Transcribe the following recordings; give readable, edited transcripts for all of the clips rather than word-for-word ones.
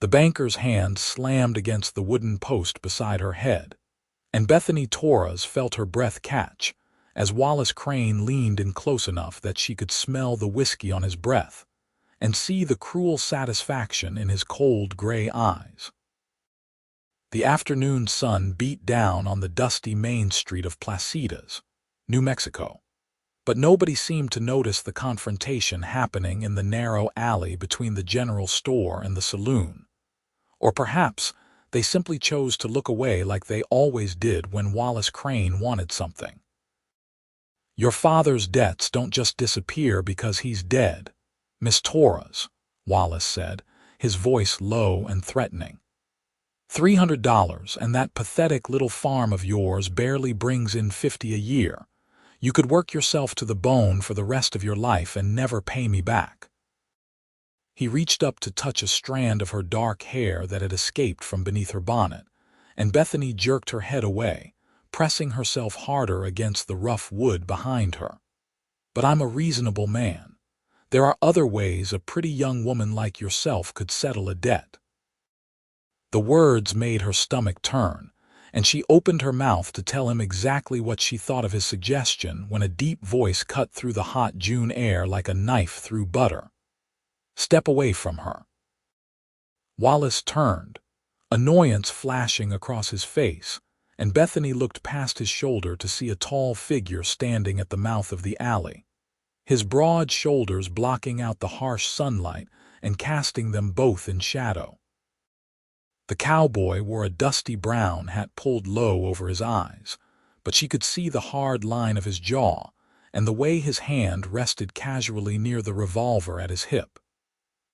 The banker's hand slammed against the wooden post beside her head, and Bethany Torres felt her breath catch as Wallace Crane leaned in close enough that she could smell the whiskey on his breath and see the cruel satisfaction in his cold gray eyes. The afternoon sun beat down on the dusty main street of Placitas, New Mexico, but nobody seemed to notice the confrontation happening in the narrow alley between the general store and the saloon. Or perhaps they simply chose to look away like they always did when Wallace Crane wanted something. "Your father's debts don't just disappear because he's dead, Miss Torres," Wallace said, his voice low and threatening. $300, and that pathetic little farm of yours barely brings in 50 a year. You could work yourself to the bone for the rest of your life and never pay me back. He reached up to touch a strand of her dark hair that had escaped from beneath her bonnet, and Bethany jerked her head away, pressing herself harder against the rough wood behind her. "But I'm a reasonable man. There are other ways a pretty young woman like yourself could settle a debt." The words made her stomach turn, and she opened her mouth to tell him exactly what she thought of his suggestion when a deep voice cut through the hot June air like a knife through butter. "Step away from her." Wallace turned, annoyance flashing across his face, and Bethany looked past his shoulder to see a tall figure standing at the mouth of the alley, his broad shoulders blocking out the harsh sunlight and casting them both in shadow. The cowboy wore a dusty brown hat pulled low over his eyes, but she could see the hard line of his jaw and the way his hand rested casually near the revolver at his hip.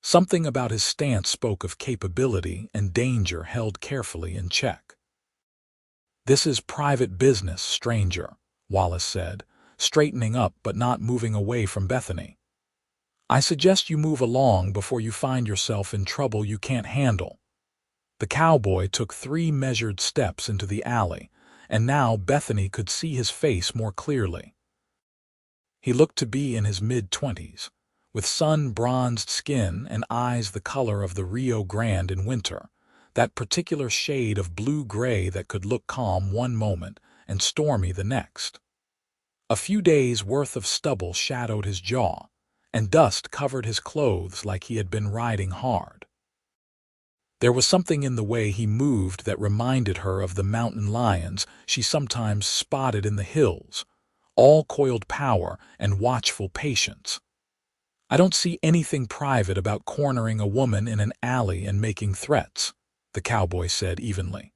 Something about his stance spoke of capability and danger held carefully in check. "This is private business, stranger," Wallace said, straightening up but not moving away from Bethany. "I suggest you move along before you find yourself in trouble you can't handle." The cowboy took 3 measured steps into the alley, and now Bethany could see his face more clearly. He looked to be in his mid-20s, with sun-bronzed skin and eyes the color of the Rio Grande in winter, that particular shade of blue-gray that could look calm one moment and stormy the next. A few days' worth of stubble shadowed his jaw, and dust covered his clothes like he had been riding hard. There was something in the way he moved that reminded her of the mountain lions she sometimes spotted in the hills, all coiled power and watchful patience. "I don't see anything private about cornering a woman in an alley and making threats," the cowboy said evenly.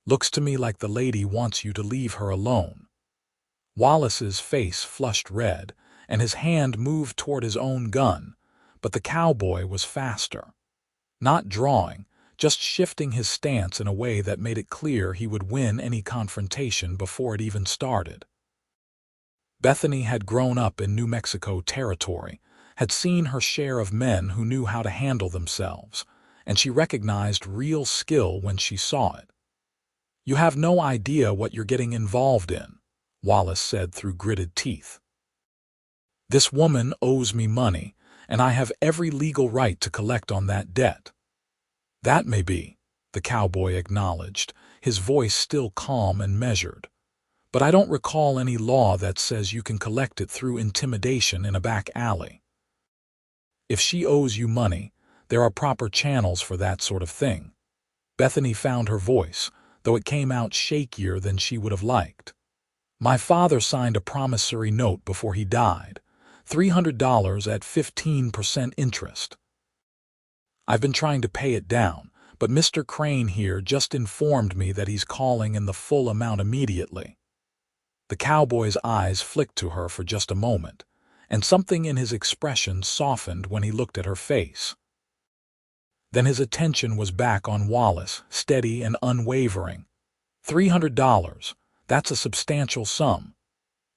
"Looks to me like the lady wants you to leave her alone." Wallace's face flushed red, and his hand moved toward his own gun, but the cowboy was faster. Not drawing, just shifting his stance in a way that made it clear he would win any confrontation before it even started. Bethany had grown up in New Mexico territory, had seen her share of men who knew how to handle themselves, and she recognized real skill when she saw it. "You have no idea what you're getting involved in," Wallace said through gritted teeth. "This woman owes me money, and I have every legal right to collect on that debt." "That may be," the cowboy acknowledged, his voice still calm and measured. "But I don't recall any law that says you can collect it through intimidation in a back alley. If she owes you money, there are proper channels for that sort of thing." Bethany found her voice, though it came out shakier than she would have liked. "My father signed a promissory note before he died, $300 at 15% interest. I've been trying to pay it down, but Mr. Crane here just informed me that he's calling in the full amount immediately." The cowboy's eyes flicked to her for just a moment, and something in his expression softened when he looked at her face. Then his attention was back on Wallace, steady and unwavering. $300, that's a substantial sum."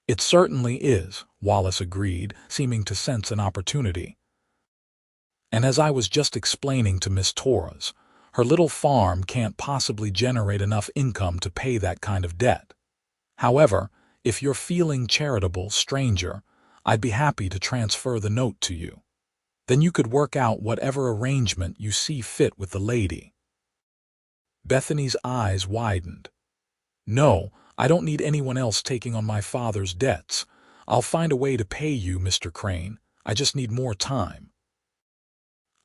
"It certainly is," Wallace agreed, seeming to sense an opportunity. "And as I was just explaining to Miss Torres, her little farm can't possibly generate enough income to pay that kind of debt. However, if you're feeling charitable, stranger, I'd be happy to transfer the note to you." Then you could work out whatever arrangement you see fit with the lady. Bethany's eyes widened. No, I don't need anyone else taking on my father's debts. I'll find a way to pay you, Mr. Crane. I just need more time.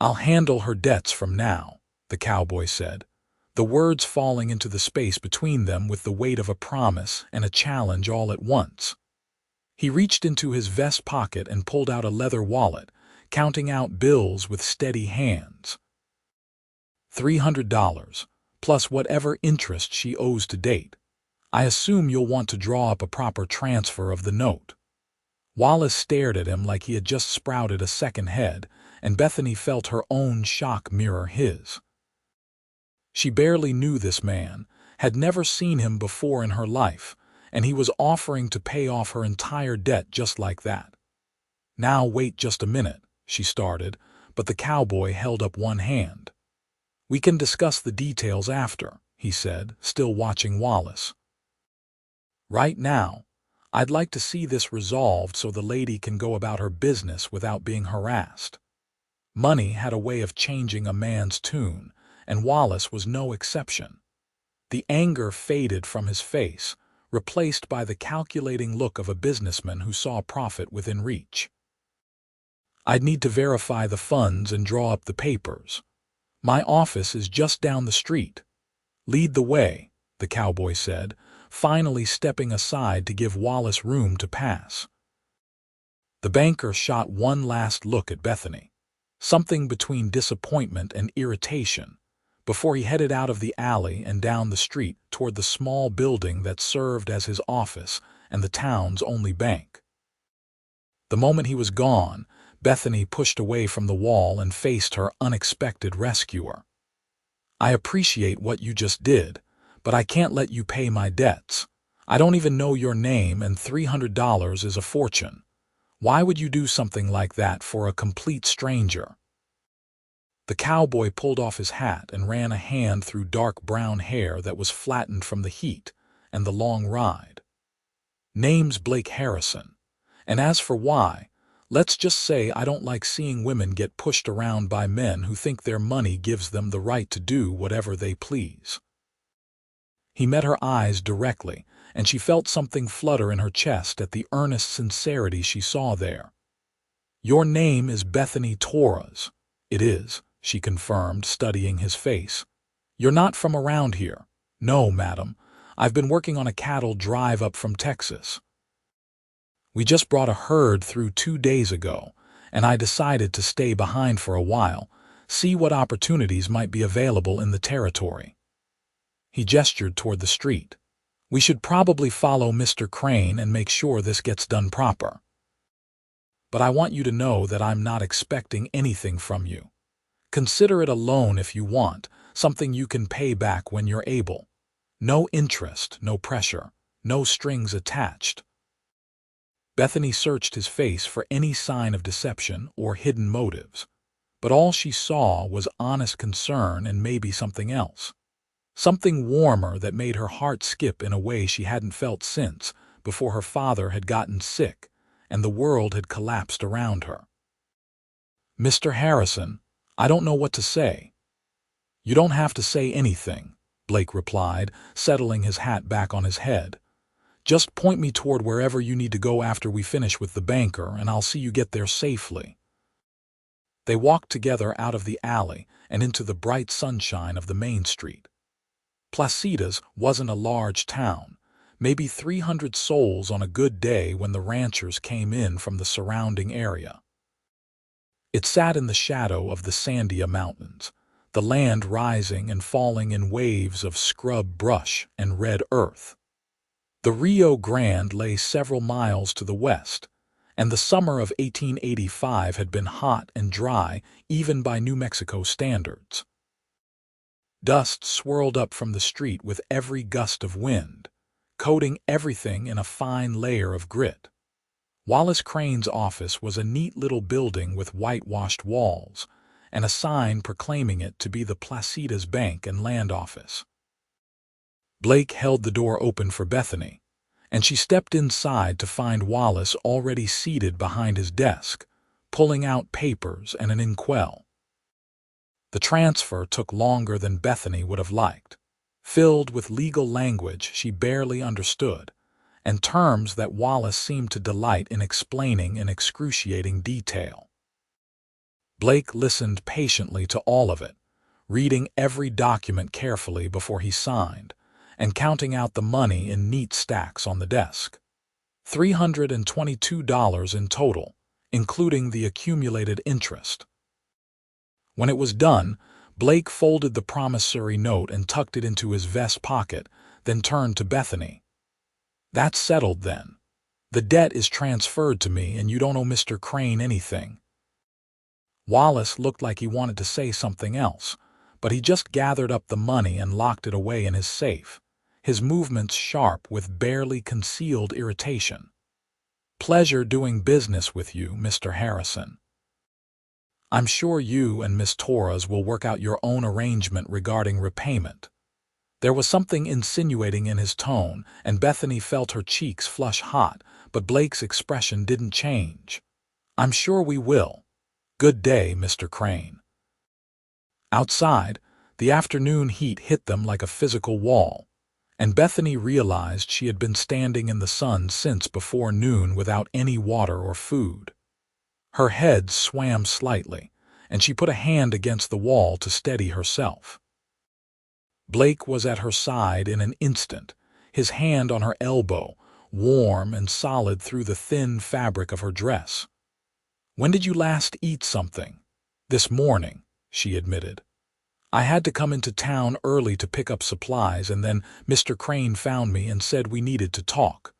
I'll handle her debts from now, the cowboy said, the words falling into the space between them with the weight of a promise and a challenge all at once. He reached into his vest pocket and pulled out a leather wallet, counting out bills with steady hands. $300, plus whatever interest she owes to date. I assume you'll want to draw up a proper transfer of the note. Wallace stared at him like he had just sprouted a second head, and Bethany felt her own shock mirror his. She barely knew this man, had never seen him before in her life, and he was offering to pay off her entire debt just like that. Now wait just a minute, she started, but the cowboy held up one hand. We can discuss the details after, he said, still watching Wallace. Right now, I'd like to see this resolved so the lady can go about her business without being harassed. Money had a way of changing a man's tune, and Wallace was no exception. The anger faded from his face, replaced by the calculating look of a businessman who saw profit within reach. I'd need to verify the funds and draw up the papers. My office is just down the street. Lead the way, the cowboy said, finally stepping aside to give Wallace room to pass. The banker shot one last look at Bethany, something between disappointment and irritation, before he headed out of the alley and down the street toward the small building that served as his office and the town's only bank. The moment he was gone, Bethany pushed away from the wall and faced her unexpected rescuer. I appreciate what you just did, but I can't let you pay my debts. I don't even know your name, and $300 is a fortune. Why would you do something like that for a complete stranger? The cowboy pulled off his hat and ran a hand through dark brown hair that was flattened from the heat and the long ride. Name's Blake Harrison, and as for why, let's just say I don't like seeing women get pushed around by men who think their money gives them the right to do whatever they please. He met her eyes directly, and she felt something flutter in her chest at the earnest sincerity she saw there. Your name is Bethany Torres. It is, she confirmed, studying his face. You're not from around here. No, madam. I've been working on a cattle drive up from Texas. We just brought a herd through 2 days ago, and I decided to stay behind for a while, see what opportunities might be available in the territory. He gestured toward the street. We should probably follow Mr. Crane and make sure this gets done proper. But I want you to know that I'm not expecting anything from you. Consider it a loan if you want, something you can pay back when you're able. No interest, no pressure, no strings attached. Bethany searched his face for any sign of deception or hidden motives, but all she saw was honest concern and maybe something else. Something warmer that made her heart skip in a way she hadn't felt since, before her father had gotten sick and the world had collapsed around her. Mr. Harrison, I don't know what to say. You don't have to say anything, Blake replied, settling his hat back on his head. Just point me toward wherever you need to go after we finish with the banker, and I'll see you get there safely. They walked together out of the alley and into the bright sunshine of the main street. Placitas wasn't a large town, maybe 300 souls on a good day when the ranchers came in from the surrounding area. It sat in the shadow of the Sandia Mountains, the land rising and falling in waves of scrub brush and red earth. The Rio Grande lay several miles to the west, and the summer of 1885 had been hot and dry even by New Mexico standards. Dust swirled up from the street with every gust of wind, coating everything in a fine layer of grit. Wallace Crane's office was a neat little building with whitewashed walls, and a sign proclaiming it to be the Placitas Bank and Land Office. Blake held the door open for Bethany, and she stepped inside to find Wallace already seated behind his desk, pulling out papers and an inkwell. The transfer took longer than Bethany would have liked, filled with legal language she barely understood, and terms that Wallace seemed to delight in explaining in excruciating detail. Blake listened patiently to all of it, reading every document carefully before he signed, and counting out the money in neat stacks on the desk. $322 in total, including the accumulated interest. When it was done, Blake folded the promissory note and tucked it into his vest pocket, then turned to Bethany. "That's settled then. The debt is transferred to me and you don't owe Mr. Crane anything." Wallace looked like he wanted to say something else, but he just gathered up the money and locked it away in his safe, his movements sharp with barely concealed irritation. "Pleasure doing business with you, Mr. Harrison. I'm sure you and Miss Torres will work out your own arrangement regarding repayment." There was something insinuating in his tone, and Bethany felt her cheeks flush hot, but Blake's expression didn't change. "I'm sure we will. Good day, Mr. Crane." Outside, the afternoon heat hit them like a physical wall, and Bethany realized she had been standing in the sun since before noon without any water or food. Her head swam slightly, and she put a hand against the wall to steady herself. Blake was at her side in an instant, his hand on her elbow, warm and solid through the thin fabric of her dress. "When did you last eat something?" "This morning," she admitted. "I had to come into town early to pick up supplies, and then Mr. Crane found me and said we needed to talk.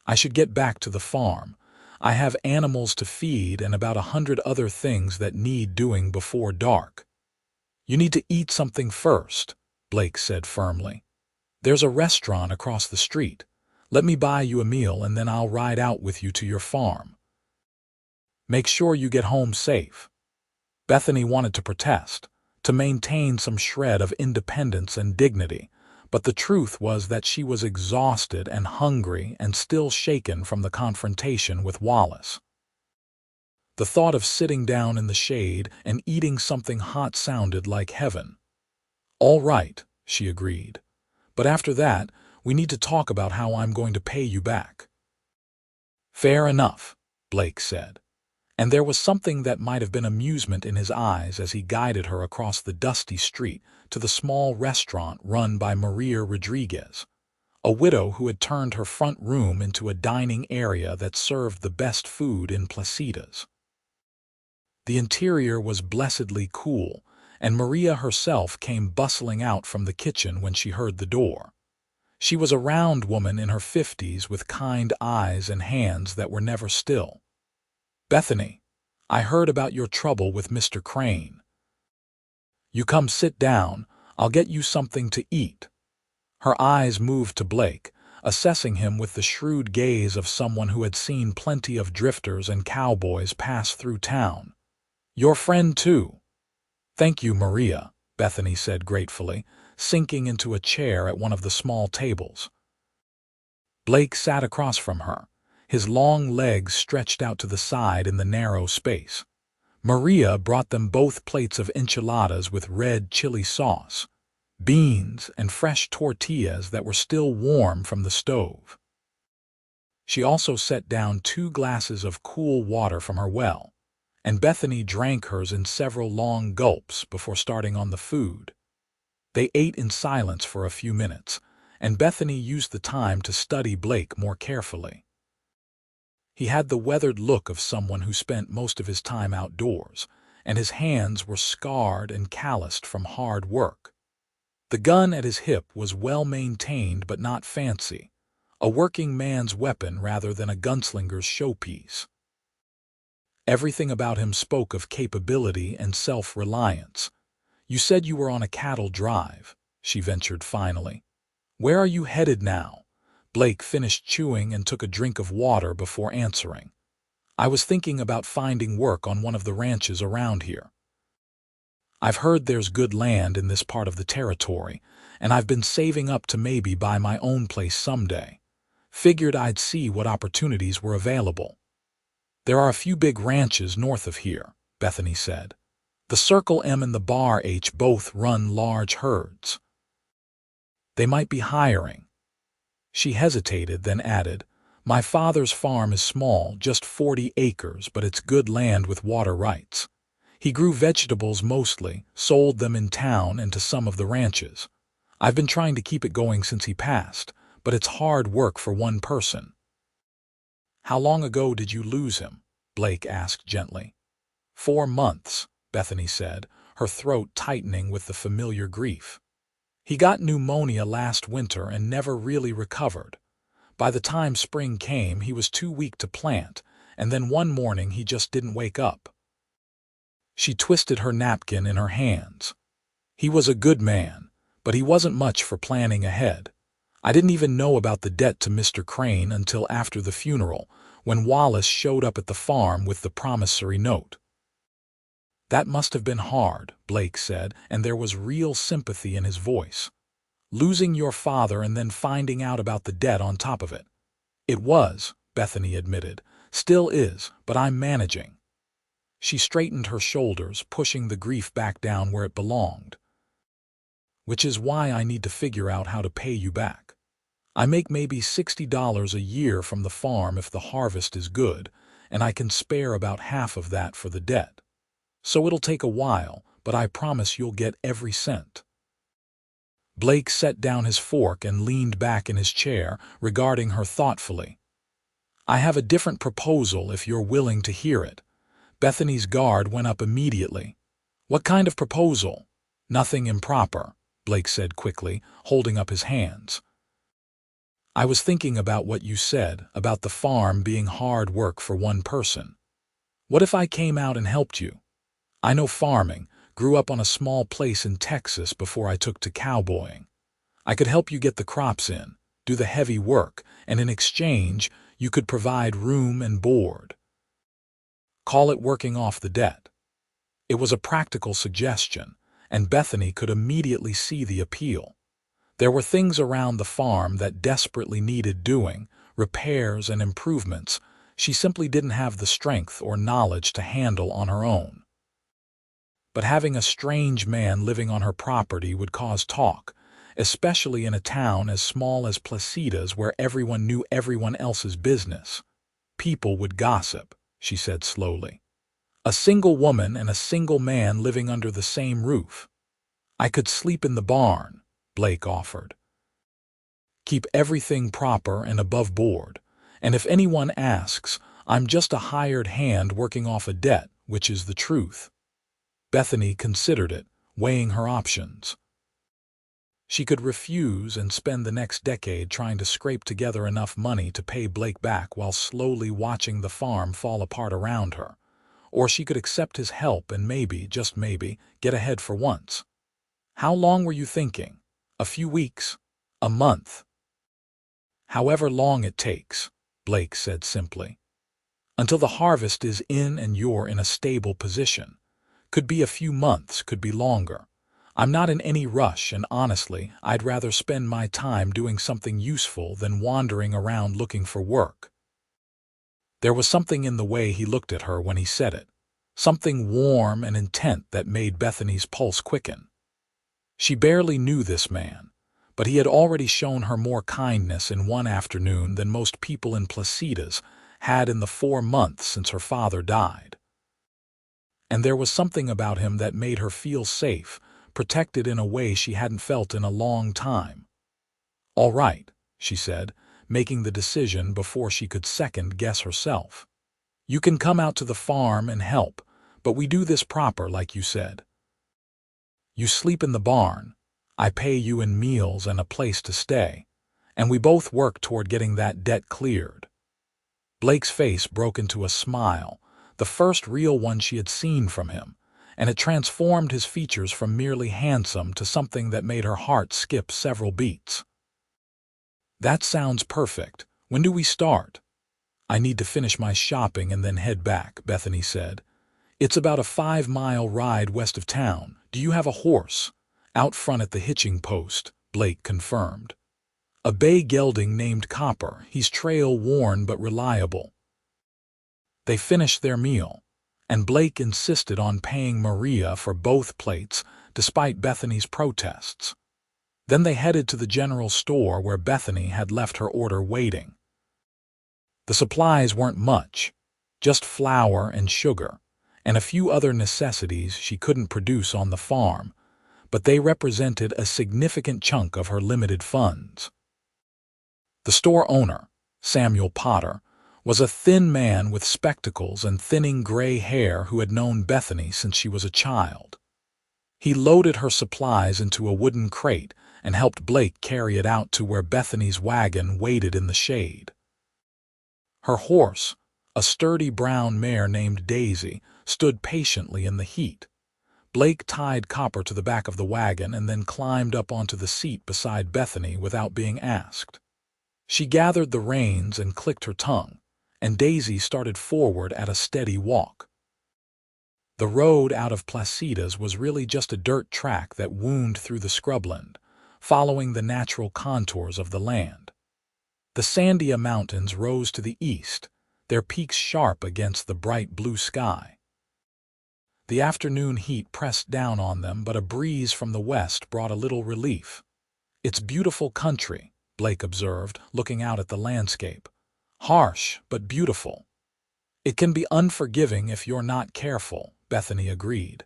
I should get back to the farm. I have animals to feed and about 100 other things that need doing before dark." "You need to eat something first," Blake said firmly. "There's a restaurant across the street. Let me buy you a meal and then I'll ride out with you to your farm. Make sure you get home safe." Bethany wanted to protest, to maintain some shred of independence and dignity, but the truth was that she was exhausted and hungry and still shaken from the confrontation with Wallace. The thought of sitting down in the shade and eating something hot sounded like heaven. "All right," she agreed. "But after that, we need to talk about how I'm going to pay you back." "Fair enough," Blake said, and there was something that might have been amusement in his eyes as he guided her across the dusty street to the small restaurant run by Maria Rodriguez, a widow who had turned her front room into a dining area that served the best food in Placitas. The interior was blessedly cool, and Maria herself came bustling out from the kitchen when she heard the door. She was a round woman in her 50s with kind eyes and hands that were never still. "Bethany, I heard about your trouble with Mr. Crane. You come sit down, I'll get you something to eat." Her eyes moved to Blake, assessing him with the shrewd gaze of someone who had seen plenty of drifters and cowboys pass through town. "Your friend, too." "Thank you, Maria," Bethany said gratefully, sinking into a chair at one of the small tables. Blake sat across from her, his long legs stretched out to the side in the narrow space. Maria brought them both plates of enchiladas with red chili sauce, beans, and fresh tortillas that were still warm from the stove. She also set down 2 glasses of cool water from her well, and Bethany drank hers in several long gulps before starting on the food. They ate in silence for a few minutes, and Bethany used the time to study Blake more carefully. He had the weathered look of someone who spent most of his time outdoors, and his hands were scarred and calloused from hard work. The gun at his hip was well maintained but not fancy, a working man's weapon rather than a gunslinger's showpiece. Everything about him spoke of capability and self-reliance. "You said you were on a cattle drive," she ventured finally. "Where are you headed now?" Blake finished chewing and took a drink of water before answering. "I was thinking about finding work on one of the ranches around here. I've heard there's good land in this part of the territory, and I've been saving up to maybe buy my own place someday. Figured I'd see what opportunities were available." There are a few big ranches north of here, Bethany said. The Circle M and the Bar H both run large herds. They might be hiring. She hesitated, then added, My father's farm is small, just 40 acres, but it's good land with water rights. He grew vegetables mostly, sold them in town and to some of the ranches. I've been trying to keep it going since he passed, but it's hard work for one person. How long ago did you lose him? Blake asked gently. 4 months, Bethany said, her throat tightening with the familiar grief. He got pneumonia last winter and never really recovered. By the time spring came, he was too weak to plant, and then one morning he just didn't wake up. She twisted her napkin in her hands. He was a good man, but he wasn't much for planning ahead. I didn't even know about the debt to Mr. Crane until after the funeral, when Wallace showed up at the farm with the promissory note. That must have been hard, Blake said, and there was real sympathy in his voice. Losing your father and then finding out about the debt on top of it. It was, Bethany admitted. Still is, but I'm managing. She straightened her shoulders, pushing the grief back down where it belonged. Which is why I need to figure out how to pay you back. I make maybe $60 a year from the farm if the harvest is good, and I can spare about half of that for the debt. So it'll take a while, but I promise you'll get every cent. Blake set down his fork and leaned back in his chair, regarding her thoughtfully. I have a different proposal if you're willing to hear it. Bethany's guard went up immediately. What kind of proposal? Nothing improper, Blake said quickly, holding up his hands. I was thinking about what you said, about the farm being hard work for one person. What if I came out and helped you? I know farming, grew up on a small place in Texas before I took to cowboying. I could help you get the crops in, do the heavy work, and in exchange, you could provide room and board. Call it working off the debt. It was a practical suggestion, and Bethany could immediately see the appeal. There were things around the farm that desperately needed doing, repairs and improvements she simply didn't have the strength or knowledge to handle on her own. But having a strange man living on her property would cause talk, especially in a town as small as Placitas where everyone knew everyone else's business. People would gossip, she said slowly. A single woman and a single man living under the same roof. I could sleep in the barn, Blake offered. Keep everything proper and above board, and if anyone asks, I'm just a hired hand working off a debt, which is the truth. Bethany considered it, weighing her options. She could refuse and spend the next decade trying to scrape together enough money to pay Blake back while slowly watching the farm fall apart around her. Or she could accept his help and maybe, just maybe, get ahead for once. How long were you thinking? A few weeks? A month? However long it takes, Blake said simply. Until the harvest is in and you're in a stable position. Could be a few months, could be longer. I'm not in any rush, and honestly, I'd rather spend my time doing something useful than wandering around looking for work. There was something in the way he looked at her when he said it, something warm and intent that made Bethany's pulse quicken. She barely knew this man, but he had already shown her more kindness in one afternoon than most people in Placitas had in the 4 months since her father died. And there was something about him that made her feel safe, protected in a way she hadn't felt in a long time. All right, she said, making the decision before she could second-guess herself. You can come out to the farm and help, but we do this proper, like you said. You sleep in the barn, I pay you in meals and a place to stay, and we both work toward getting that debt cleared. Blake's face broke into a smile, the first real one she had seen from him, and it transformed his features from merely handsome to something that made her heart skip several beats. That sounds perfect. When do we start? I need to finish my shopping and then head back, Bethany said. It's about a 5-mile ride west of town. Do you have a horse? Out front at the hitching post, Blake confirmed. A bay gelding named Copper. He's trail-worn but reliable. They finished their meal, and Blake insisted on paying Maria for both plates despite Bethany's protests. Then they headed to the general store where Bethany had left her order waiting. The supplies weren't much, just flour and sugar, and a few other necessities she couldn't produce on the farm, but they represented a significant chunk of her limited funds. The store owner, Samuel Potter, was a thin man with spectacles and thinning gray hair who had known Bethany since she was a child. He loaded her supplies into a wooden crate and helped Blake carry it out to where Bethany's wagon waited in the shade. Her horse, a sturdy brown mare named Daisy, stood patiently in the heat. Blake tied copper to the back of the wagon and then climbed up onto the seat beside Bethany without being asked. She gathered the reins and clicked her tongue, and Daisy started forward at a steady walk. The road out of Placitas was really just a dirt track that wound through the scrubland, following the natural contours of the land. The Sandia Mountains rose to the east, their peaks sharp against the bright blue sky. The afternoon heat pressed down on them, but a breeze from the west brought a little relief. "It's beautiful country," Blake observed, looking out at the landscape. "Harsh, but beautiful." "It can be unforgiving if you're not careful," Bethany agreed.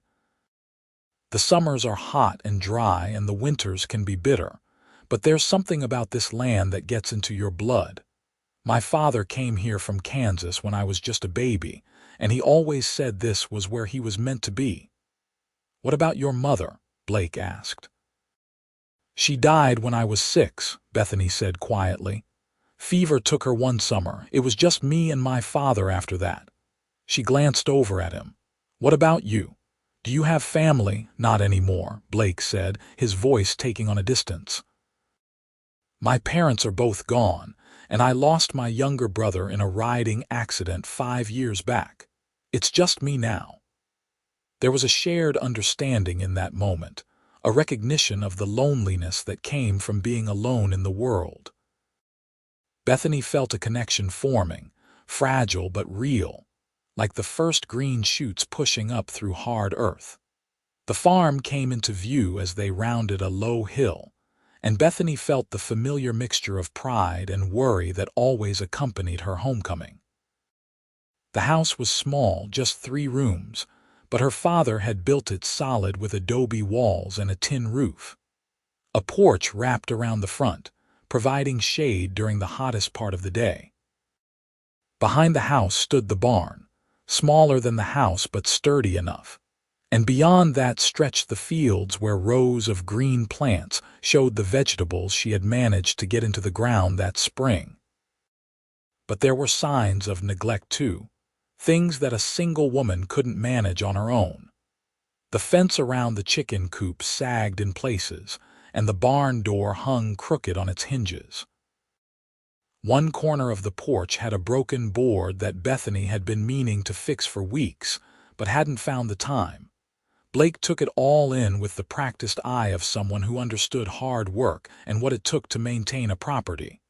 "The summers are hot and dry and the winters can be bitter, but there's something about this land that gets into your blood. My father came here from Kansas when I was just a baby, and he always said this was where he was meant to be." "What about your mother?" Blake asked. "She died when I was 6, Bethany said quietly. "Fever took her one summer. It was just me and my father after that." She glanced over at him. "What about you? Do you have family?" "Not anymore," Blake said, his voice taking on a distance. "My parents are both gone, and I lost my younger brother in a riding accident 5 years back. It's just me now." There was a shared understanding in that moment, a recognition of the loneliness that came from being alone in the world. Bethany felt a connection forming, fragile but real, like the first green shoots pushing up through hard earth. The farm came into view as they rounded a low hill, and Bethany felt the familiar mixture of pride and worry that always accompanied her homecoming. The house was small, just 3 rooms, but her father had built it solid with adobe walls and a tin roof. A porch wrapped around the front, providing shade during the hottest part of the day. Behind the house stood the barn, smaller than the house but sturdy enough, and beyond that stretched the fields where rows of green plants showed the vegetables she had managed to get into the ground that spring. But there were signs of neglect too, things that a single woman couldn't manage on her own. The fence around the chicken coop sagged in places, and the barn door hung crooked on its hinges. One corner of the porch had a broken board that Bethany had been meaning to fix for weeks, but hadn't found the time. Blake took it all in with the practiced eye of someone who understood hard work and what it took to maintain a property.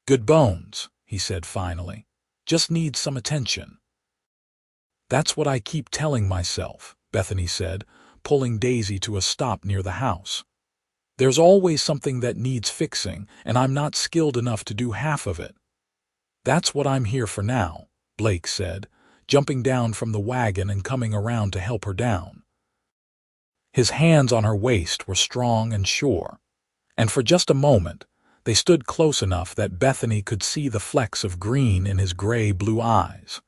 "Good bones," he said finally. "Just needs some attention." "That's what I keep telling myself," Bethany said, pulling Daisy to a stop near the house. "There's always something that needs fixing, and I'm not skilled enough to do half of it." "That's what I'm here for now," Blake said, jumping down from the wagon and coming around to help her down. His hands on her waist were strong and sure, and for just a moment, they stood close enough that Bethany could see the flecks of green in his gray-blue eyes.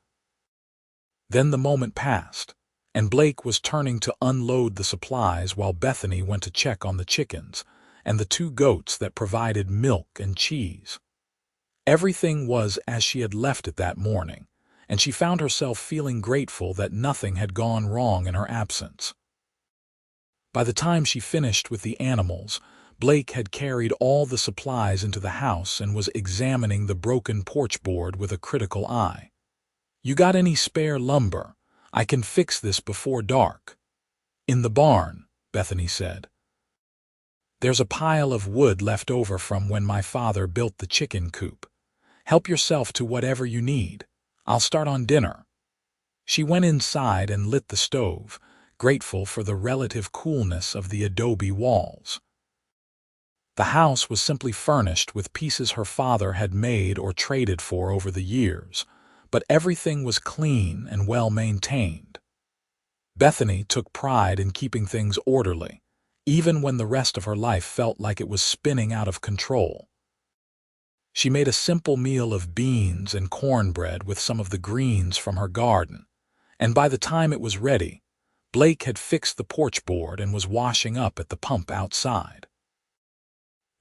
Then the moment passed, and Blake was turning to unload the supplies while Bethany went to check on the chickens and the 2 goats that provided milk and cheese. Everything was as she had left it that morning, and she found herself feeling grateful that nothing had gone wrong in her absence. By the time she finished with the animals, Blake had carried all the supplies into the house and was examining the broken porch board with a critical eye. "You got any spare lumber? I can fix this before dark." "In the barn," Bethany said. "There's a pile of wood left over from when my father built the chicken coop. Help yourself to whatever you need. I'll start on dinner." She went inside and lit the stove, grateful for the relative coolness of the adobe walls. The house was simply furnished with pieces her father had made or traded for over the years, but everything was clean and well maintained. Bethany took pride in keeping things orderly, even when the rest of her life felt like it was spinning out of control. She made a simple meal of beans and cornbread with some of the greens from her garden, and by the time it was ready, Blake had fixed the porch board and was washing up at the pump outside.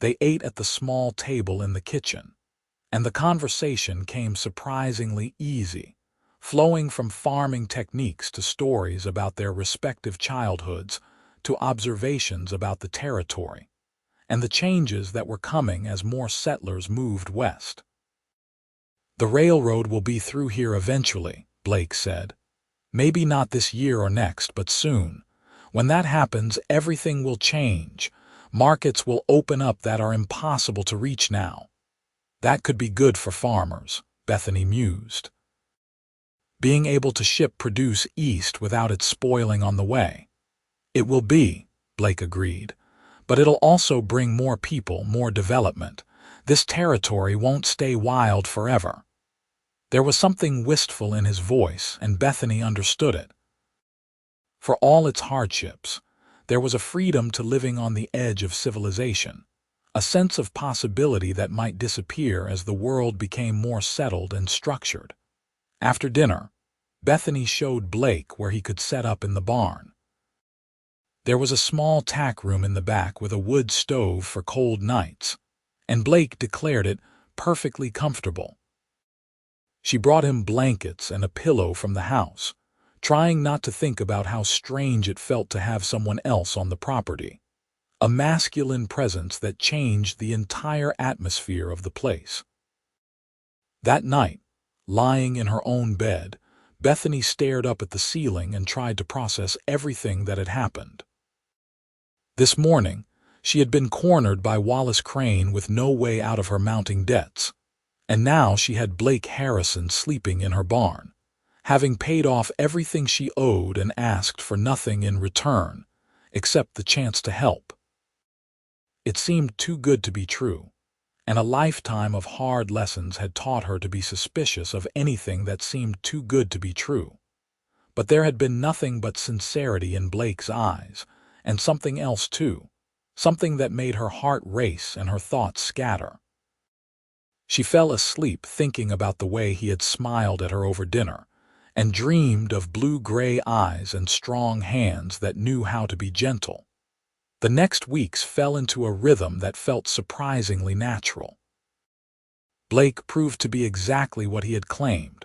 They ate at the small table in the kitchen, and the conversation came surprisingly easy, flowing from farming techniques to stories about their respective childhoods to observations about the territory and the changes that were coming as more settlers moved west. "The railroad will be through here eventually," Blake said. "Maybe not this year or next, but soon. When that happens, everything will change. Markets will open up that are impossible to reach now." "That could be good for farmers," Bethany mused. "Being able to ship produce east without it spoiling on the way." "It will be," Blake agreed. "But it'll also bring more people, more development. This territory won't stay wild forever." There was something wistful in his voice, and Bethany understood it. For all its hardships, there was a freedom to living on the edge of civilization, a sense of possibility that might disappear as the world became more settled and structured. After dinner, Bethany showed Blake where he could set up in the barn. There was a small tack room in the back with a wood stove for cold nights, and Blake declared it perfectly comfortable. She brought him blankets and a pillow from the house, trying not to think about how strange it felt to have someone else on the property, a masculine presence that changed the entire atmosphere of the place. That night, lying in her own bed, Bethany stared up at the ceiling and tried to process everything that had happened. This morning, she had been cornered by Wallace Crane with no way out of her mounting debts, and now she had Blake Harrison sleeping in her barn, having paid off everything she owed and asked for nothing in return, except the chance to help. It seemed too good to be true, and a lifetime of hard lessons had taught her to be suspicious of anything that seemed too good to be true. But there had been nothing but sincerity in Blake's eyes, and something else too, something that made her heart race and her thoughts scatter. She fell asleep thinking about the way he had smiled at her over dinner, and dreamed of blue-gray eyes and strong hands that knew how to be gentle. The next weeks fell into a rhythm that felt surprisingly natural. Blake proved to be exactly what he had claimed,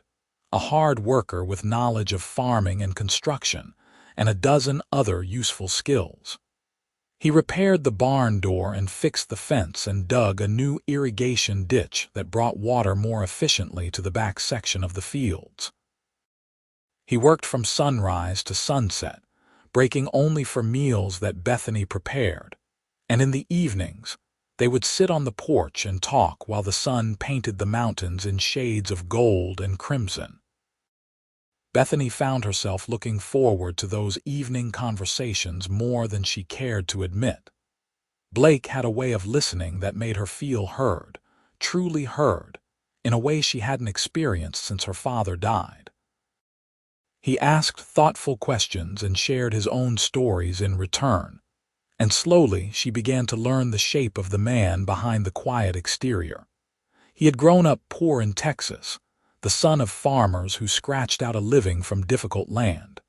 a hard worker with knowledge of farming and construction, and a dozen other useful skills. He repaired the barn door and fixed the fence and dug a new irrigation ditch that brought water more efficiently to the back section of the fields. He worked from sunrise to sunset, breaking only for meals that Bethany prepared, and in the evenings, they would sit on the porch and talk while the sun painted the mountains in shades of gold and crimson. Bethany found herself looking forward to those evening conversations more than she cared to admit. Blake had a way of listening that made her feel heard, truly heard, in a way she hadn't experienced since her father died. He asked thoughtful questions and shared his own stories in return, and slowly she began to learn the shape of the man behind the quiet exterior. He had grown up poor in Texas, the son of farmers who scratched out a living from difficult land.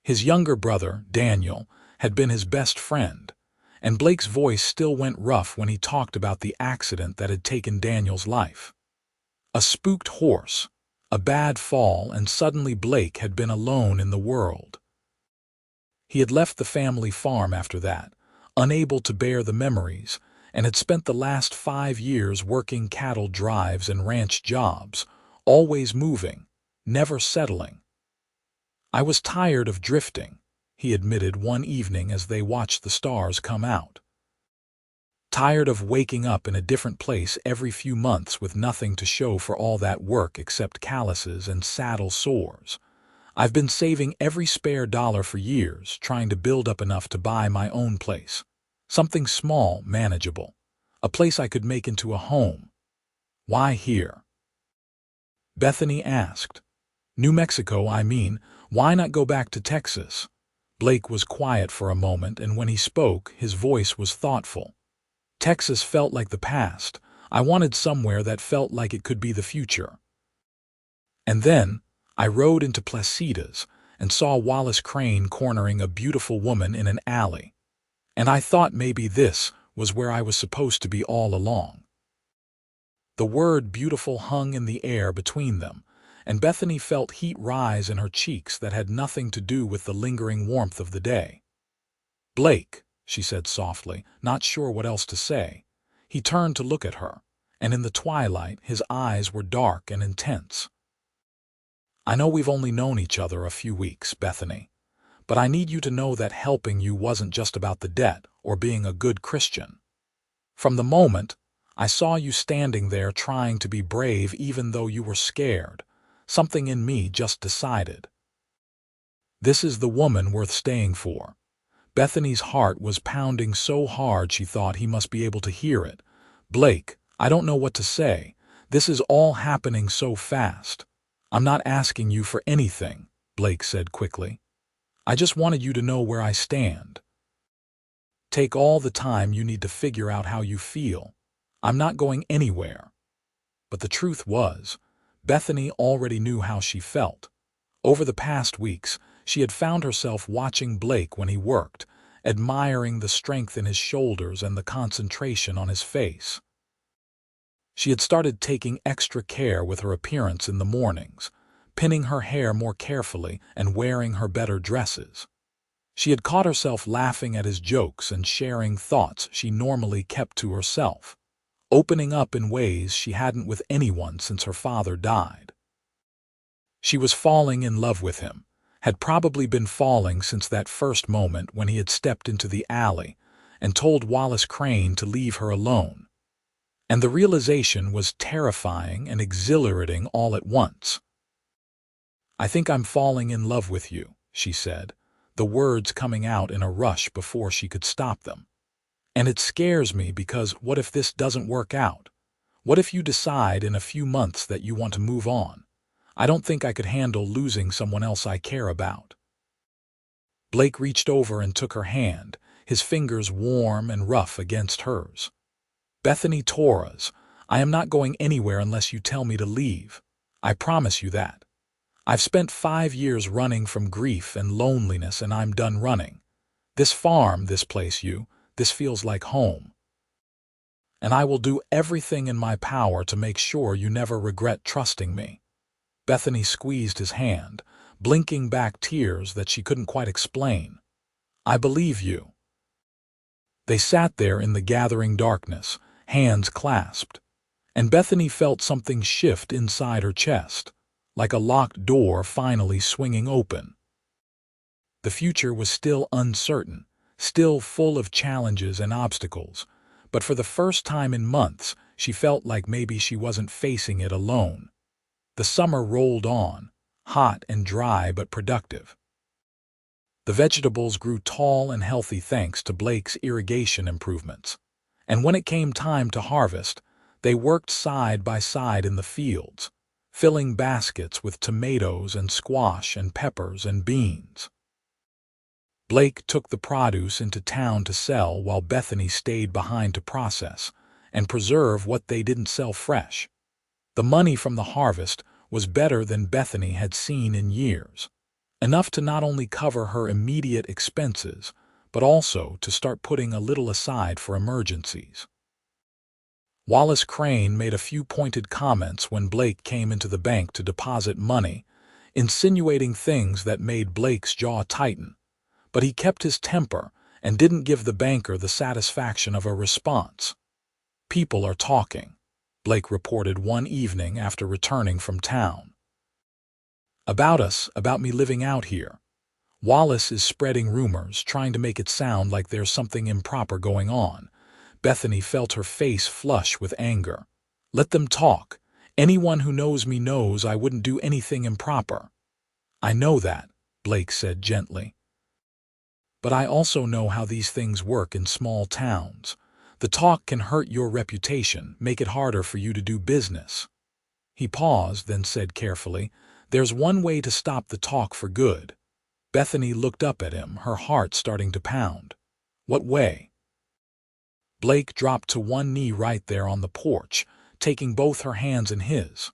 His younger brother, Daniel, had been his best friend, and Blake's voice still went rough when he talked about the accident that had taken Daniel's life. A spooked horse, a bad fall, and suddenly Blake had been alone in the world. He had left the family farm after that, unable to bear the memories, and had spent the last 5 years working cattle drives and ranch jobs, always moving, never settling. "I was tired of drifting," he admitted one evening as they watched the stars come out. Tired of waking up in a different place every few months with nothing to show for all that work except calluses and saddle sores. I've been saving every spare dollar for years, trying to build up enough to buy my own place. Something small, manageable. A place I could make into a home. Why here? Bethany asked. New Mexico, I mean. Why not go back to Texas? Blake was quiet for a moment, and when he spoke, his voice was thoughtful. Texas felt like the past. I wanted somewhere that felt like it could be the future. And then, I rode into Placitas and saw Wallace Crane cornering a beautiful woman in an alley. And I thought maybe this was where I was supposed to be all along. The word beautiful hung in the air between them, and Bethany felt heat rise in her cheeks that had nothing to do with the lingering warmth of the day. Blake, she said softly, not sure what else to say. He turned to look at her, and in the twilight his eyes were dark and intense. I know we've only known each other a few weeks, Bethany, but I need you to know that helping you wasn't just about the debt or being a good Christian. From the moment I saw you standing there trying to be brave even though you were scared, something in me just decided. This is the woman worth staying for. Bethany's heart was pounding so hard she thought he must be able to hear it. Blake, I don't know what to say. This is all happening so fast. I'm not asking you for anything, Blake said quickly. I just wanted you to know where I stand. Take all the time you need to figure out how you feel. I'm not going anywhere. But the truth was, Bethany already knew how she felt. Over the past weeks, she had found herself watching Blake when he worked, admiring the strength in his shoulders and the concentration on his face. She had started taking extra care with her appearance in the mornings, pinning her hair more carefully and wearing her better dresses. She had caught herself laughing at his jokes and sharing thoughts she normally kept to herself, opening up in ways she hadn't with anyone since her father died. She was falling in love with him, had probably been falling since that first moment when he had stepped into the alley and told Wallace Crane to leave her alone. And the realization was terrifying and exhilarating all at once. I think I'm falling in love with you, she said, the words coming out in a rush before she could stop them. And it scares me because what if this doesn't work out? What if you decide in a few months that you want to move on? I don't think I could handle losing someone else I care about. Blake reached over and took her hand, his fingers warm and rough against hers. Bethany Torres, I am not going anywhere unless you tell me to leave. I promise you that. I've spent 5 years running from grief and loneliness, and I'm done running. This farm, this place, this feels like home. And I will do everything in my power to make sure you never regret trusting me. Bethany squeezed his hand, blinking back tears that she couldn't quite explain. I believe you. They sat there in the gathering darkness, hands clasped, and Bethany felt something shift inside her chest, like a locked door finally swinging open. The future was still uncertain, still full of challenges and obstacles, but for the first time in months, she felt like maybe she wasn't facing it alone. The summer rolled on, hot and dry but productive. The vegetables grew tall and healthy thanks to Blake's irrigation improvements. And when it came time to harvest, they worked side by side in the fields, filling baskets with tomatoes and squash and peppers and beans. Blake took the produce into town to sell while Bethany stayed behind to process and preserve what they didn't sell fresh. The money from the harvest was better than Bethany had seen in years, enough to not only cover her immediate expenses, but also to start putting a little aside for emergencies. Wallace Crane made a few pointed comments when Blake came into the bank to deposit money, insinuating things that made Blake's jaw tighten, but he kept his temper and didn't give the banker the satisfaction of a response. People are talking, Blake reported one evening after returning from town. About us, about me living out here. Wallace is spreading rumors, trying to make it sound like there's something improper going on. Bethany felt her face flush with anger. "Let them talk. Anyone who knows me knows I wouldn't do anything improper." "I know that," Blake said gently. "But I also know how these things work in small towns. The talk can hurt your reputation, make it harder for you to do business." He paused, then said carefully, "There's one way to stop the talk for good." Bethany looked up at him, her heart starting to pound. "What way?" Blake dropped to one knee right there on the porch, taking both her hands in his.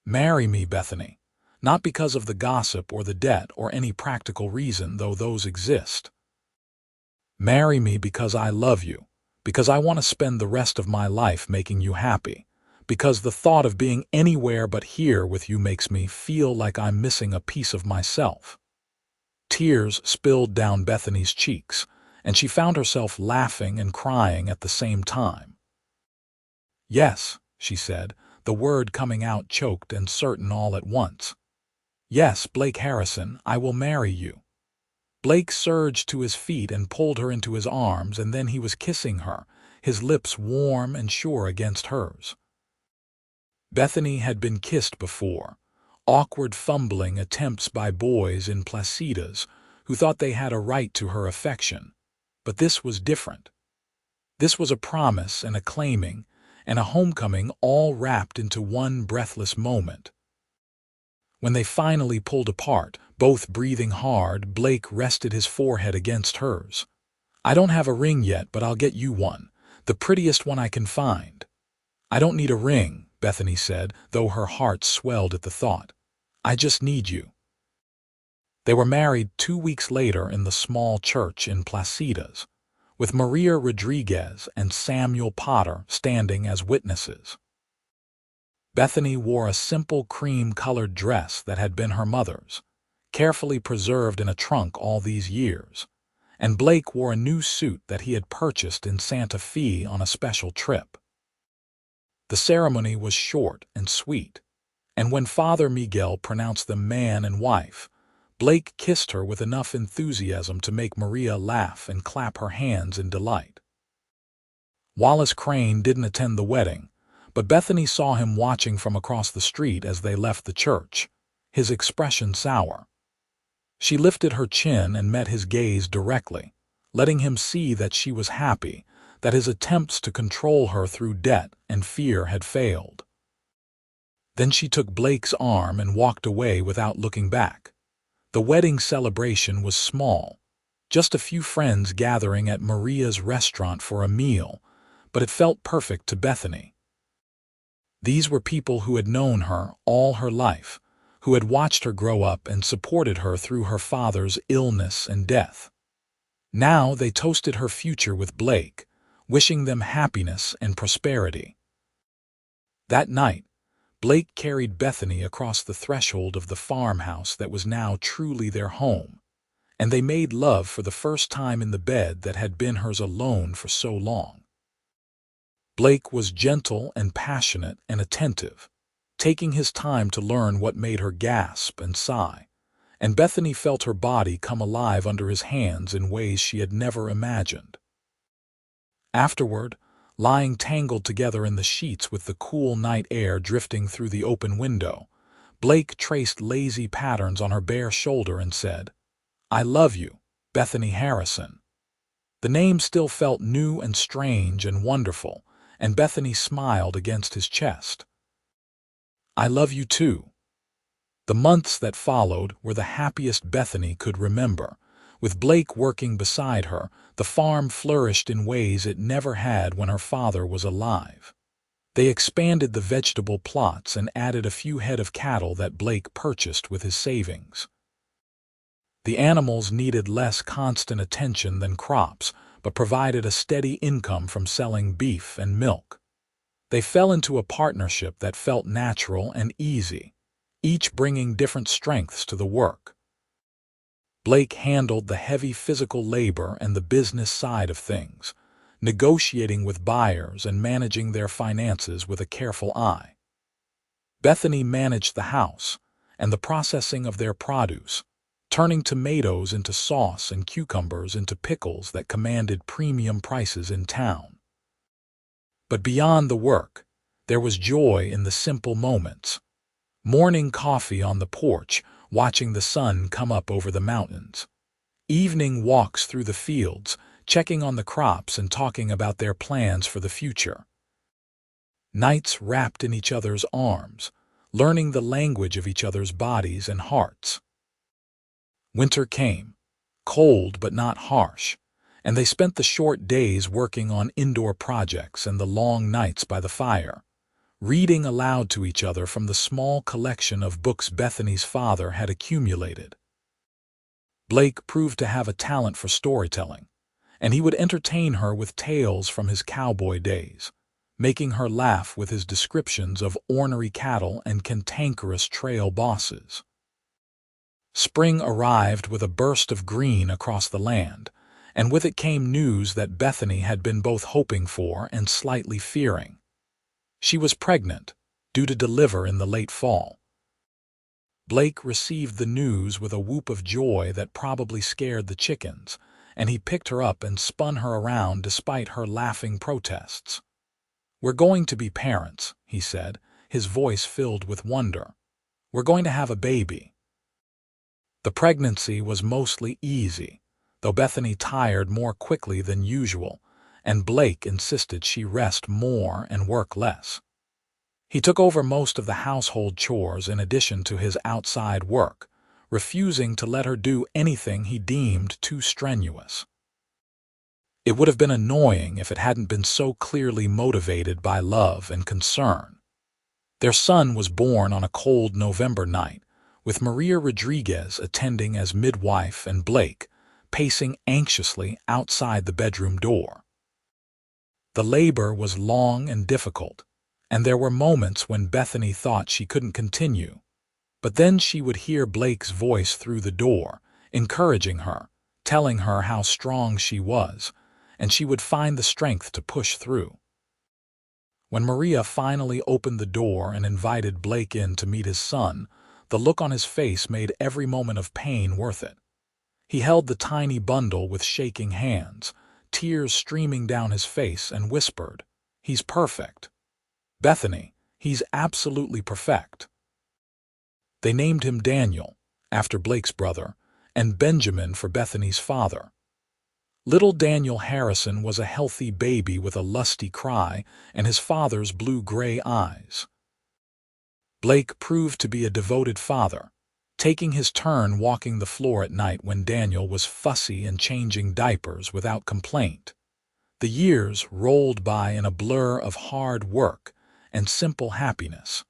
"Marry me, Bethany. Not because of the gossip or the debt or any practical reason, though those exist. Marry me because I love you, because I want to spend the rest of my life making you happy, because the thought of being anywhere but here with you makes me feel like I'm missing a piece of myself." Tears spilled down Bethany's cheeks, and she found herself laughing and crying at the same time. "Yes," she said, the word coming out choked and certain all at once. "Yes, Blake Harrison, I will marry you." Blake surged to his feet and pulled her into his arms, and then he was kissing her, his lips warm and sure against hers. Bethany had been kissed before, awkward fumbling attempts by boys in Placitas who thought they had a right to her affection. But this was different. This was a promise and a claiming and a homecoming all wrapped into one breathless moment. When they finally pulled apart, both breathing hard, Blake rested his forehead against hers. "I don't have a ring yet, but I'll get you one, the prettiest one I can find." "I don't need a ring," Bethany said, though her heart swelled at the thought. "I just need you." They were married 2 weeks later in the small church in Placitas, with Maria Rodriguez and Samuel Potter standing as witnesses. Bethany wore a simple cream-colored dress that had been her mother's, carefully preserved in a trunk all these years, and Blake wore a new suit that he had purchased in Santa Fe on a special trip. The ceremony was short and sweet, and when Father Miguel pronounced them man and wife, Blake kissed her with enough enthusiasm to make Maria laugh and clap her hands in delight. Wallace Crane didn't attend the wedding, but Bethany saw him watching from across the street as they left the church, his expression sour. She lifted her chin and met his gaze directly, letting him see that she was happy, that his attempts to control her through debt and fear had failed. Then she took Blake's arm and walked away without looking back. The wedding celebration was small, just a few friends gathering at Maria's restaurant for a meal, but it felt perfect to Bethany. These were people who had known her all her life, who had watched her grow up and supported her through her father's illness and death. Now they toasted her future with Blake, wishing them happiness and prosperity. That night, Blake carried Bethany across the threshold of the farmhouse that was now truly their home, and they made love for the first time in the bed that had been hers alone for so long. Blake was gentle and passionate and attentive, taking his time to learn what made her gasp and sigh, and Bethany felt her body come alive under his hands in ways she had never imagined. Afterward, lying tangled together in the sheets with the cool night air drifting through the open window, Blake traced lazy patterns on her bare shoulder and said, "I love you, Bethany Harrison." The name still felt new and strange and wonderful, and Bethany smiled against his chest. "I love you too." The months that followed were the happiest Bethany could remember. With Blake working beside her, the farm flourished in ways it never had when her father was alive. They expanded the vegetable plots and added a few head of cattle that Blake purchased with his savings. The animals needed less constant attention than crops, but provided a steady income from selling beef and milk. They fell into a partnership that felt natural and easy, each bringing different strengths to the work. Blake handled the heavy physical labor and the business side of things, negotiating with buyers and managing their finances with a careful eye. Bethany managed the house and the processing of their produce, turning tomatoes into sauce and cucumbers into pickles that commanded premium prices in town. But beyond the work, there was joy in the simple moments. Morning coffee on the porch, watching the sun come up over the mountains. Evening walks through the fields, checking on the crops and talking about their plans for the future. Nights wrapped in each other's arms, learning the language of each other's bodies and hearts. Winter came, cold but not harsh, and they spent the short days working on indoor projects and the long nights by the fire, reading aloud to each other from the small collection of books Bethany's father had accumulated. Blake proved to have a talent for storytelling, and he would entertain her with tales from his cowboy days, making her laugh with his descriptions of ornery cattle and cantankerous trail bosses. Spring arrived with a burst of green across the land, and with it came news that Bethany had been both hoping for and slightly fearing. She was pregnant, due to deliver in the late fall. Blake received the news with a whoop of joy that probably scared the chickens, and he picked her up and spun her around despite her laughing protests. "We're going to be parents," he said, his voice filled with wonder. "We're going to have a baby." The pregnancy was mostly easy, though Bethany tired more quickly than usual, and Blake insisted she rest more and work less. He took over most of the household chores in addition to his outside work, refusing to let her do anything he deemed too strenuous. It would have been annoying if it hadn't been so clearly motivated by love and concern. Their son was born on a cold November night, with Maria Rodriguez attending as midwife and Blake pacing anxiously outside the bedroom door. The labor was long and difficult, and there were moments when Bethany thought she couldn't continue. But then she would hear Blake's voice through the door, encouraging her, telling her how strong she was, and she would find the strength to push through. When Maria finally opened the door and invited Blake in to meet his son, the look on his face made every moment of pain worth it. He held the tiny bundle with shaking hands, tears streaming down his face, and whispered, "He's perfect. Bethany, he's absolutely perfect." They named him Daniel, after Blake's brother, and Benjamin for Bethany's father. Little Daniel Harrison was a healthy baby with a lusty cry and his father's blue-gray eyes. Blake proved to be a devoted father, taking his turn walking the floor at night when Daniel was fussy and changing diapers without complaint. The years rolled by in a blur of hard work and simple happiness.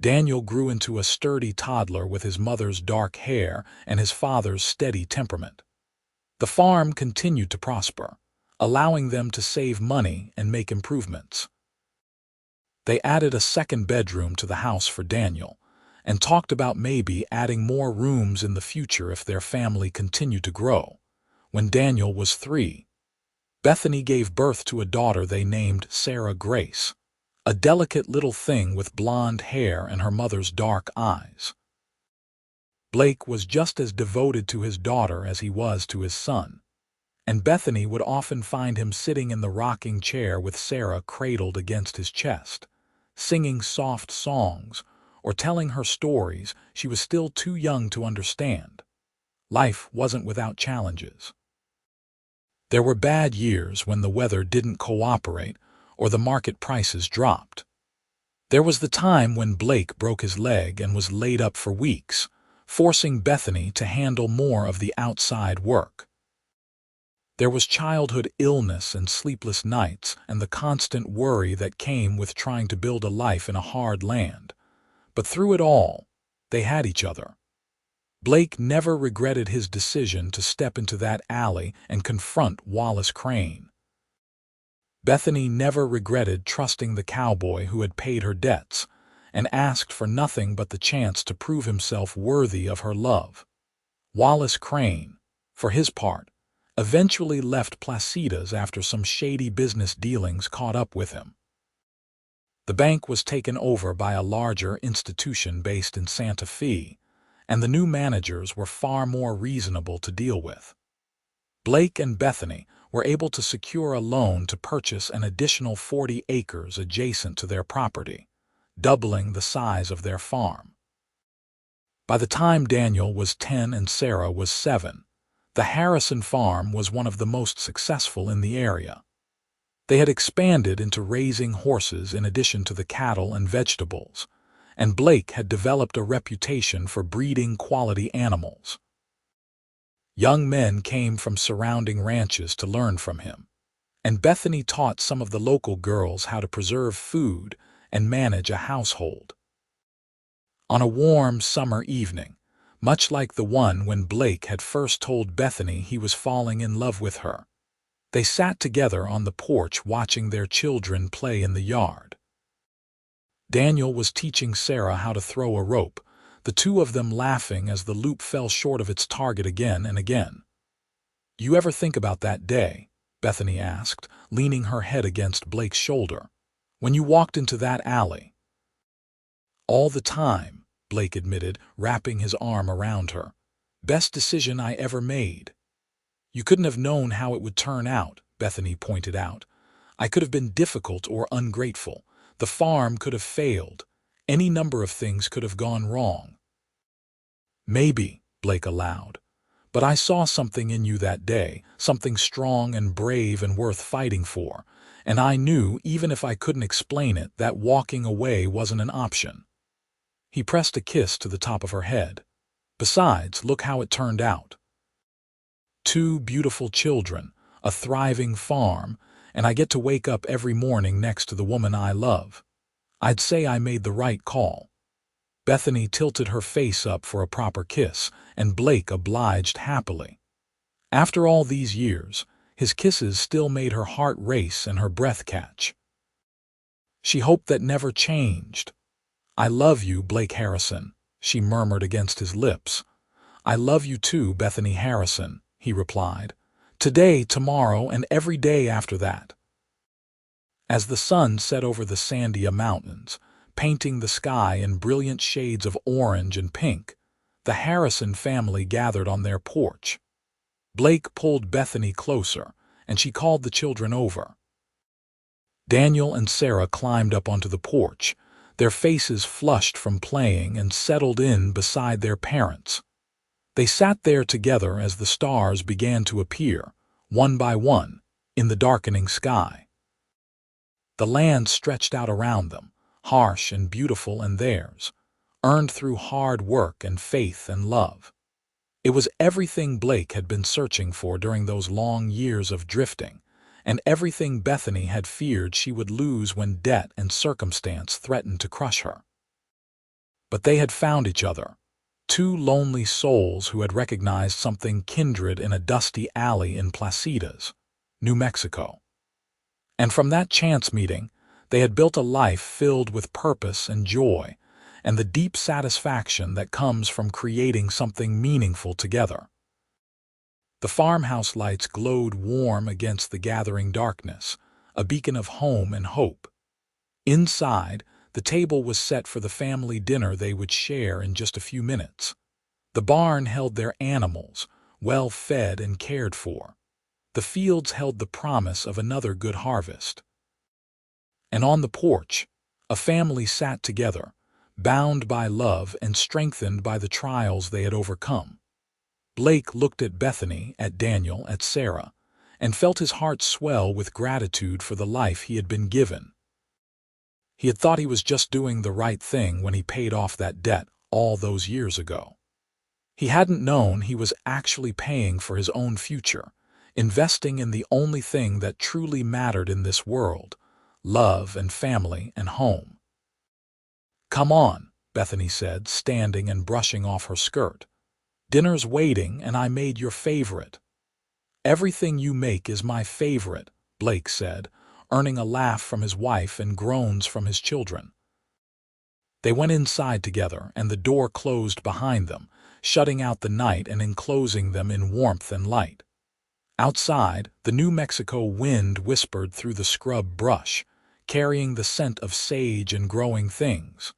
Daniel grew into a sturdy toddler with his mother's dark hair and his father's steady temperament. The farm continued to prosper, allowing them to save money and make improvements. They added a second bedroom to the house for Daniel, and talked about maybe adding more rooms in the future if their family continued to grow. When Daniel was 3, Bethany gave birth to a daughter they named Sarah Grace, a delicate little thing with blonde hair and her mother's dark eyes. Blake was just as devoted to his daughter as he was to his son, and Bethany would often find him sitting in the rocking chair with Sarah cradled against his chest, singing soft songs or telling her stories she was still too young to understand. Life wasn't without challenges. There were bad years when the weather didn't cooperate or the market prices dropped. There was the time when Blake broke his leg and was laid up for weeks, forcing Bethany to handle more of the outside work. There was childhood illness and sleepless nights and the constant worry that came with trying to build a life in a hard land. But through it all, they had each other. Blake never regretted his decision to step into that alley and confront Wallace Crane. Bethany never regretted trusting the cowboy who had paid her debts and asked for nothing but the chance to prove himself worthy of her love. Wallace Crane, for his part, eventually left Placitas after some shady business dealings caught up with him. The bank was taken over by a larger institution based in Santa Fe, and the new managers were far more reasonable to deal with. Blake and Bethany were able to secure a loan to purchase an additional 40 acres adjacent to their property, doubling the size of their farm. By the time Daniel was 10 and Sarah was 7, the Harrison farm was one of the most successful in the area. They had expanded into raising horses in addition to the cattle and vegetables, and Blake had developed a reputation for breeding quality animals. Young men came from surrounding ranches to learn from him, and Bethany taught some of the local girls how to preserve food and manage a household. On a warm summer evening, much like the one when Blake had first told Bethany he was falling in love with her, they sat together on the porch watching their children play in the yard. Daniel was teaching Sarah how to throw a rope, the two of them laughing as the loop fell short of its target again and again. "You ever think about that day?" Bethany asked, leaning her head against Blake's shoulder. "When you walked into that alley?" "All the time," Blake admitted, wrapping his arm around her. "Best decision I ever made." "You couldn't have known how it would turn out," Bethany pointed out. "I could have been difficult or ungrateful. The farm could have failed. Any number of things could have gone wrong." "Maybe," Blake allowed. "But I saw something in you that day, something strong and brave and worth fighting for, and I knew, even if I couldn't explain it, that walking away wasn't an option." He pressed a kiss to the top of her head. "Besides, look how it turned out. 2 beautiful children, a thriving farm, and I get to wake up every morning next to the woman I love. I'd say I made the right call." Bethany tilted her face up for a proper kiss, and Blake obliged happily. After all these years, his kisses still made her heart race and her breath catch. She hoped that never changed. "I love you, Blake Harrison," she murmured against his lips. "I love you too, Bethany Harrison," he replied. "Today, tomorrow, and every day after that." As the sun set over the Sandia Mountains, painting the sky in brilliant shades of orange and pink, the Harrison family gathered on their porch. Blake pulled Bethany closer, and she called the children over. Daniel and Sarah climbed up onto the porch, their faces flushed from playing, and settled in beside their parents. They sat there together as the stars began to appear, one by one, in the darkening sky. The land stretched out around them, harsh and beautiful and theirs, earned through hard work and faith and love. It was everything Blake had been searching for during those long years of drifting, and everything Bethany had feared she would lose when debt and circumstance threatened to crush her. But they had found each other, 2 lonely souls who had recognized something kindred in a dusty alley in Placitas, New Mexico. And from that chance meeting, they had built a life filled with purpose and joy, and the deep satisfaction that comes from creating something meaningful together. The farmhouse lights glowed warm against the gathering darkness, a beacon of home and hope. Inside, the table was set for the family dinner they would share in just a few minutes. The barn held their animals, well fed and cared for. The fields held the promise of another good harvest. And on the porch, a family sat together, bound by love and strengthened by the trials they had overcome. Blake looked at Bethany, at Daniel, at Sarah, and felt his heart swell with gratitude for the life he had been given. He had thought he was just doing the right thing when he paid off that debt all those years ago. He hadn't known he was actually paying for his own future, investing in the only thing that truly mattered in this world: love and family and home. "Come on," Bethany said, standing and brushing off her skirt. "Dinner's waiting, and I made your favorite." "Everything you make is my favorite," Blake said, earning a laugh from his wife and groans from his children. They went inside together, and the door closed behind them, shutting out the night and enclosing them in warmth and light. Outside, the New Mexico wind whispered through the scrub brush, carrying the scent of sage and growing things.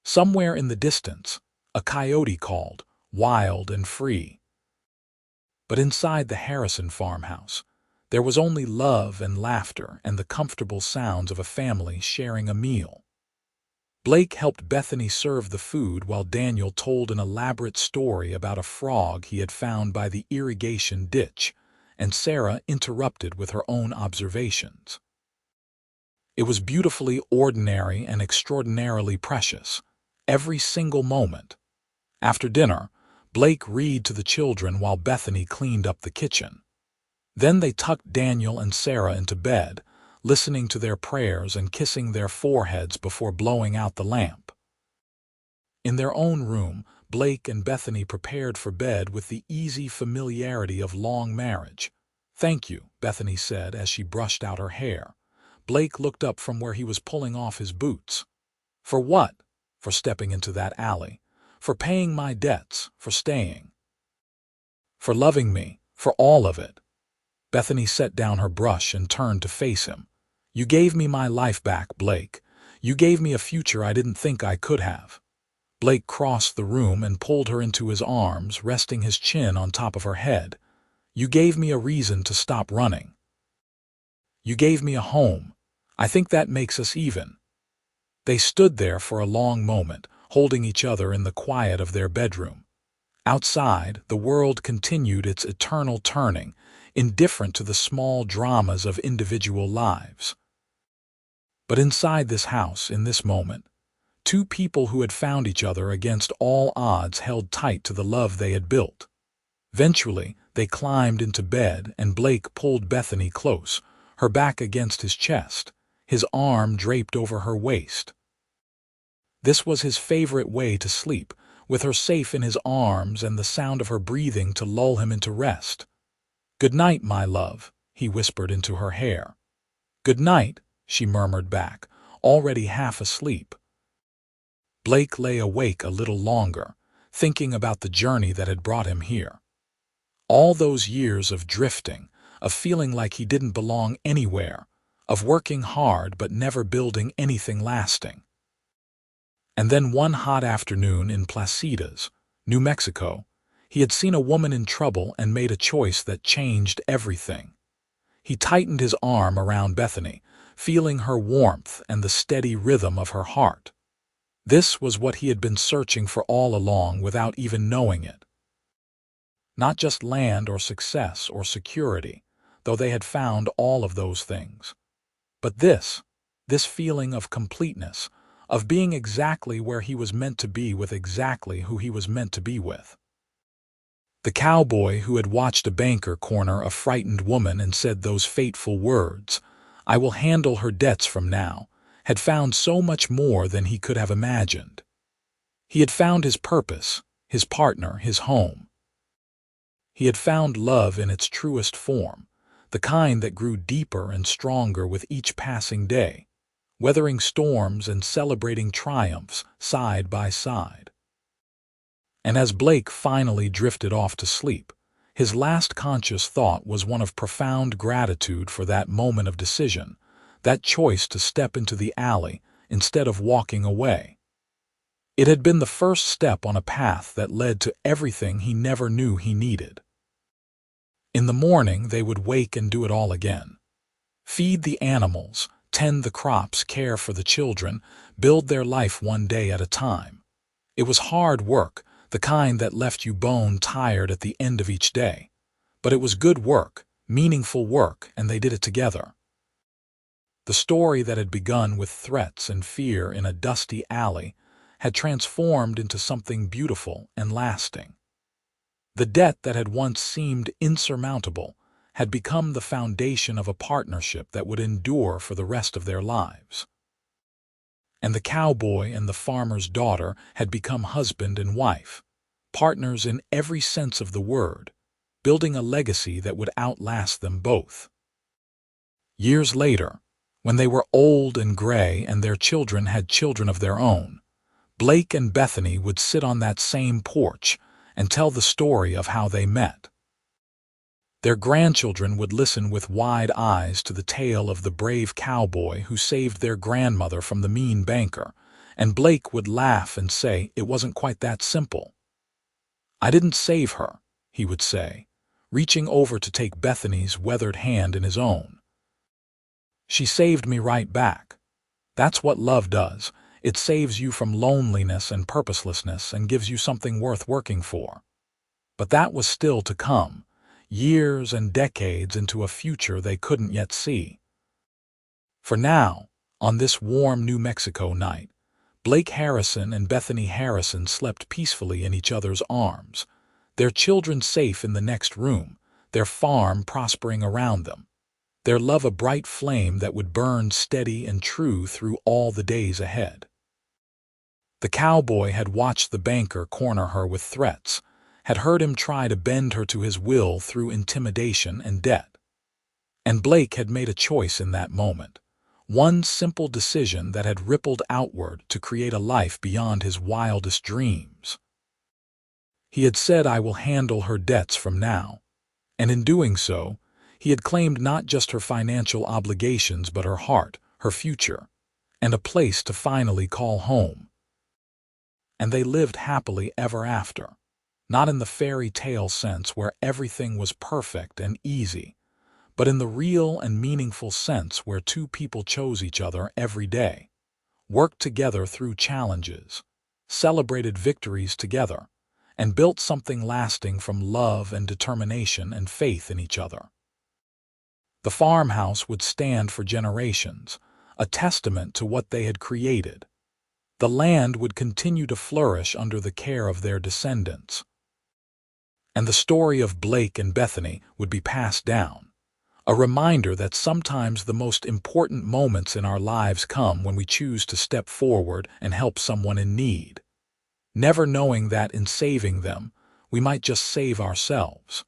Somewhere in the distance, a coyote called, wild and free. But inside the Harrison farmhouse, There was only love and laughter and the comfortable sounds of a family sharing a meal. Blake helped Bethany serve the food while Daniel told an elaborate story about a frog he had found by the irrigation ditch, and Sarah interrupted with her own observations. It was beautifully ordinary and extraordinarily precious, every single moment. After dinner, Blake read to the children while Bethany cleaned up the kitchen. Then they tucked Daniel and Sarah into bed, listening to their prayers and kissing their foreheads before blowing out the lamp. In their own room, Blake and Bethany prepared for bed with the easy familiarity of long marriage. "Thank you," Bethany said as she brushed out her hair. Blake looked up from where he was pulling off his boots. "For what?" "For stepping into that alley. For paying my debts. For staying. For loving me. For all of it." Bethany set down her brush and turned to face him. "You gave me my life back, Blake. You gave me a future I didn't think I could have." Blake crossed the room and pulled her into his arms, resting his chin on top of her head. "You gave me a reason to stop running. You gave me a home. I think that makes us even." They stood there for a long moment, holding each other in the quiet of their bedroom. Outside, the world continued its eternal turning, indifferent to the small dramas of individual lives. But inside this house, in this moment, two people who had found each other against all odds held tight to the love they had built. Eventually, they climbed into bed and Blake pulled Bethany close, her back against his chest, his arm draped over her waist. This was his favorite way to sleep, with her safe in his arms and the sound of her breathing to lull him into rest. "Good night, my love," he whispered into her hair. "Good night," she murmured back, already half asleep. Blake lay awake a little longer, thinking about the journey that had brought him here. All those years of drifting, of feeling like he didn't belong anywhere, of working hard but never building anything lasting. And then one hot afternoon in Placitas, New Mexico, he had seen a woman in trouble and made a choice that changed everything. He tightened his arm around Bethany, feeling her warmth and the steady rhythm of her heart. This was what he had been searching for all along without even knowing it. Not just land or success or security, though they had found all of those things. But this feeling of completeness, of being exactly where he was meant to be with exactly who he was meant to be with. The cowboy who had watched a banker corner a frightened woman and said those fateful words, "I will handle her debts from now," had found so much more than he could have imagined. He had found his purpose, his partner, his home. He had found love in its truest form, the kind that grew deeper and stronger with each passing day, weathering storms and celebrating triumphs side by side. And as Blake finally drifted off to sleep, his last conscious thought was one of profound gratitude for that moment of decision, that choice to step into the alley instead of walking away. It had been the first step on a path that led to everything he never knew he needed. In the morning, they would wake and do it all again. Feed the animals, tend the crops, care for the children, build their life one day at a time. It was hard work, the kind that left you bone-tired at the end of each day. But it was good work, meaningful work, and they did it together. The story that had begun with threats and fear in a dusty alley had transformed into something beautiful and lasting. The debt that had once seemed insurmountable had become the foundation of a partnership that would endure for the rest of their lives. And the cowboy and the farmer's daughter had become husband and wife, partners in every sense of the word, building a legacy that would outlast them both. Years later, when they were old and gray and their children had children of their own, Blake and Bethany would sit on that same porch and tell the story of how they met. Their grandchildren would listen with wide eyes to the tale of the brave cowboy who saved their grandmother from the mean banker, and Blake would laugh and say it wasn't quite that simple. "I didn't save her," he would say. reaching over to take Bethany's weathered hand in his own. "She saved me right back. That's what love does. It saves you from loneliness and purposelessness and gives you something worth working for." But that was still to come, years and decades into a future they couldn't yet see. For now, on this warm New Mexico night, Blake Harrison and Bethany Harrison slept peacefully in each other's arms, their children safe in the next room, their farm prospering around them, their love a bright flame that would burn steady and true through all the days ahead. The cowboy had watched the banker corner her with threats, had heard him try to bend her to his will through intimidation and debt. And Blake had made a choice in that moment, one simple decision that had rippled outward to create a life beyond his wildest dreams. He had said, "I will handle her debts from now," and in doing so, he had claimed not just her financial obligations but her heart, her future, and a place to finally call home. And they lived happily ever after, not in the fairy tale sense where everything was perfect and easy, but in the real and meaningful sense where two people chose each other every day, worked together through challenges, celebrated victories together, and built something lasting from love and determination and faith in each other. The farmhouse would stand for generations, a testament to what they had created. The land would continue to flourish under the care of their descendants. And the story of Blake and Bethany would be passed down, a reminder that sometimes the most important moments in our lives come when we choose to step forward and help someone in need, never knowing that in saving them, we might just save ourselves.